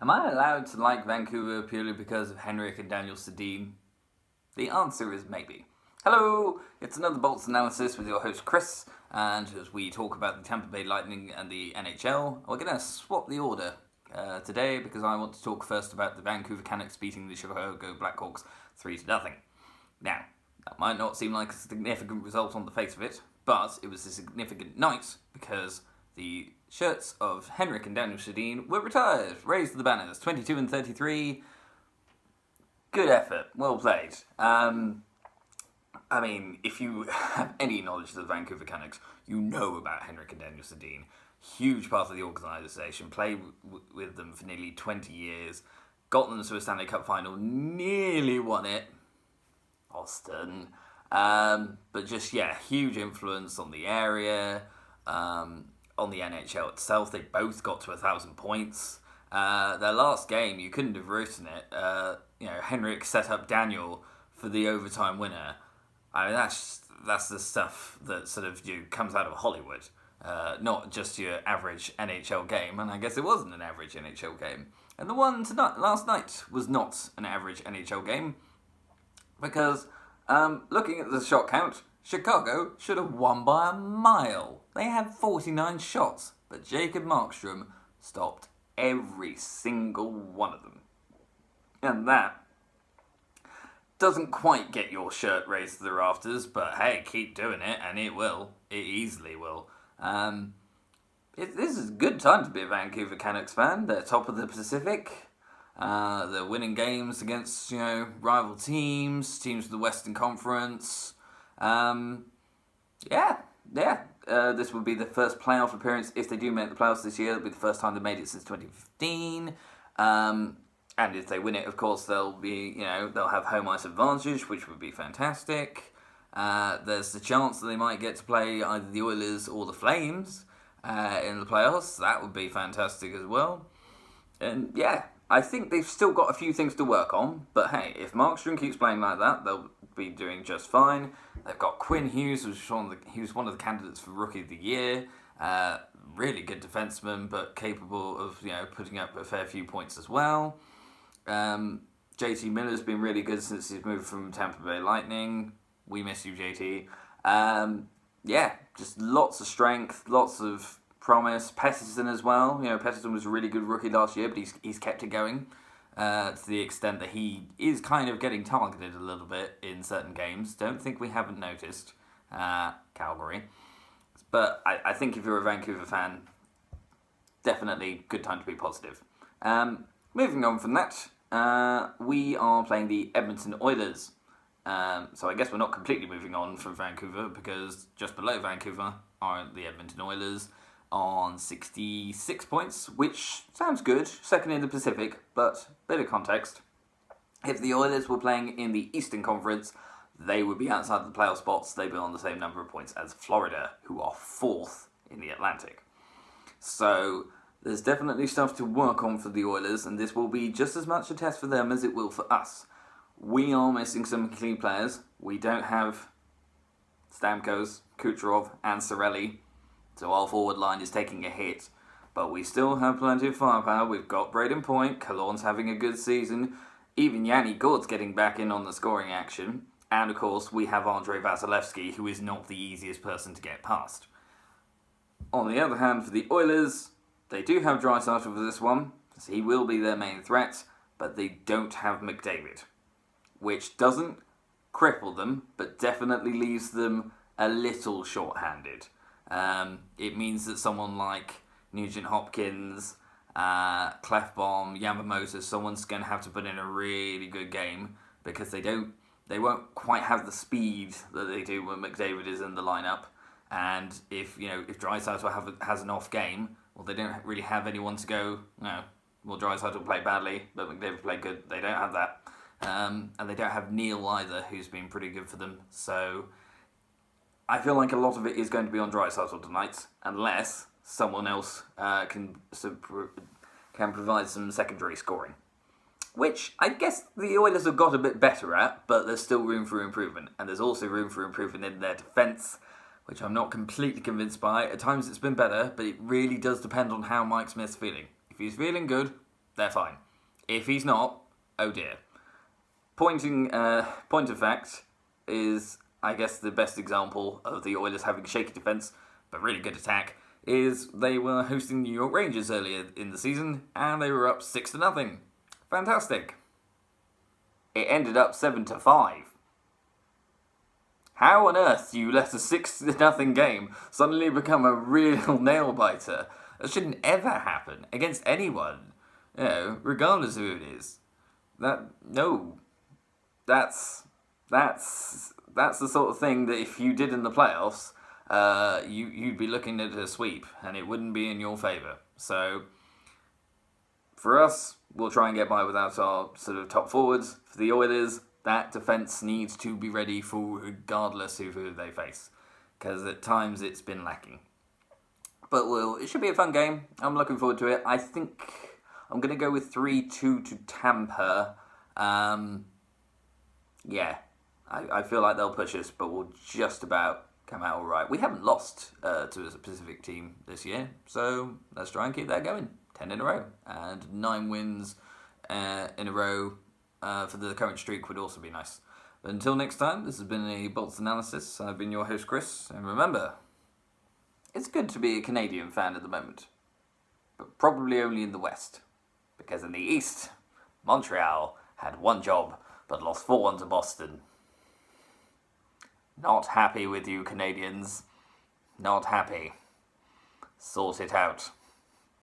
Am I allowed to like Vancouver purely because of Henrik and Daniel Sedin? The answer is maybe. Hello, it's another Bolts analysis with your host Chris, and as we talk about the Tampa Bay Lightning and the NHL, we're going to swap the order today because I want to talk first about the Vancouver Canucks beating the Chicago Blackhawks 3-0. Now, that might not seem like a significant result on the face of it, but it was a significant night because the shirts of Henrik and Daniel Sedin were retired, raised the banners, 22 and 33. Good effort, well played. If you have any knowledge of the Vancouver Canucks, you know about Henrik and Daniel Sedin. Huge part of the organisation, played with them for nearly 20 years, got them to a Stanley Cup final, nearly won it. Austin. But just, huge influence on the area, on the NHL itself. They both got to 1,000 points. Their last game, you couldn't have written it. Henrik set up Daniel for the overtime winner. I mean, that's the stuff that sort of comes out of Hollywood, not just your average NHL game. And I guess it wasn't an average NHL game. And the one last night was not an average NHL game because looking at the shot count, Chicago should have won by a mile. They had 49 shots, but Jacob Markstrom stopped every single one of them. And that doesn't quite get your shirt raised to the rafters, but hey, keep doing it, and it will. It easily will. This is a good time to be a Vancouver Canucks fan. They're top of the Pacific. They're winning games against, rival teams of the Western Conference. This will be the first playoff appearance. If they do make the playoffs this year, it'll be the first time they made it since 2015. And if they win it, of course, they'll have home ice advantage, which would be fantastic. There's the chance that they might get to play either the Oilers or the Flames in the playoffs. That would be fantastic as well. And I think they've still got a few things to work on. But hey, if Markstrom keeps playing like that, they'll be doing just fine. They've got Quinn Hughes, who's one of the candidates for Rookie of the Year. Really good defenseman, but capable of putting up a fair few points as well. JT Miller's been really good since he's moved from Tampa Bay Lightning. We miss you, JT. Just lots of strength, lots of promise. Pettersson as well. Pettersson was a really good rookie last year, but he's kept it going to the extent that he is kind of getting targeted a little bit in certain games. Don't think we haven't noticed, Calgary. But I think if you're a Vancouver fan, definitely good time to be positive. Moving on from that, we are playing the Edmonton Oilers. So I guess we're not completely moving on from Vancouver because just below Vancouver are the Edmonton Oilers on 66 points, which sounds good, second in the Pacific, but bit of context. If the Oilers were playing in the Eastern Conference, they would be outside the playoff spots. They'd be on the same number of points as Florida, who are fourth in the Atlantic. So there's definitely stuff to work on for the Oilers, and this will be just as much a test for them as it will for us. We are missing some key players. We don't have Stamkos, Kucherov, and Cirelli, so our forward line is taking a hit. But we still have plenty of firepower. We've got Braden Point, Killorn's having a good season, even Yanni Gourde's getting back in on the scoring action, and of course we have Andrei Vasilevsky, who is not the easiest person to get past. On the other hand, for the Oilers, they do have Draisaitl for this one, so he will be their main threat, but they don't have McDavid, which doesn't cripple them, but definitely leaves them a little short-handed. It means that someone like Nugent Hopkins, Clefbaum, Yamamoto, someone's going to have to put in a really good game because they won't quite have the speed that they do when McDavid is in the lineup. And if Draisaitl has an off game, well, they don't really have anyone to go, Draisaitl played badly, but McDavid played good. They don't have that. And they don't have Neil either, who's been pretty good for them. So I feel like a lot of it is going to be on Draisaitl tonight, unless someone else can provide some secondary scoring. Which I guess the Oilers have got a bit better at, but there's still room for improvement. And there's also room for improvement in their defence, which I'm not completely convinced by. At times it's been better, but it really does depend on how Mike Smith's feeling. If he's feeling good, they're fine. If he's not, oh dear. Point of fact is, I guess, the best example of the Oilers having shaky defence, but really good attack, is they were hosting New York Rangers earlier in the season, and they were up 6-0. Fantastic. It ended up 7-5. How on earth do you let a 6-0 game suddenly become a real nail-biter? That shouldn't ever happen against anyone, regardless of who it is. That's the sort of thing that if you did in the playoffs, you'd be looking at a sweep, and it wouldn't be in your favour. So, for us, we'll try and get by without our sort of top forwards. For the Oilers, that defence needs to be ready for regardless of who they face, because at times it's been lacking. But it should be a fun game. I'm looking forward to it. I think I'm going to go with 3-2 to Tampa. I feel like they'll push us, but we'll just about come out all right. We haven't lost to a Pacific team this year, so let's try and keep that going. 10 in a row, and 9 wins in a row for the current streak would also be nice. But until next time, this has been a Bolts Analysis. I've been your host, Chris, and remember, it's good to be a Canadian fan at the moment, but probably only in the West, because in the East, Montreal had one job, but lost 4-1 to Boston. Not happy with you, Canadians. Not happy. Sort it out.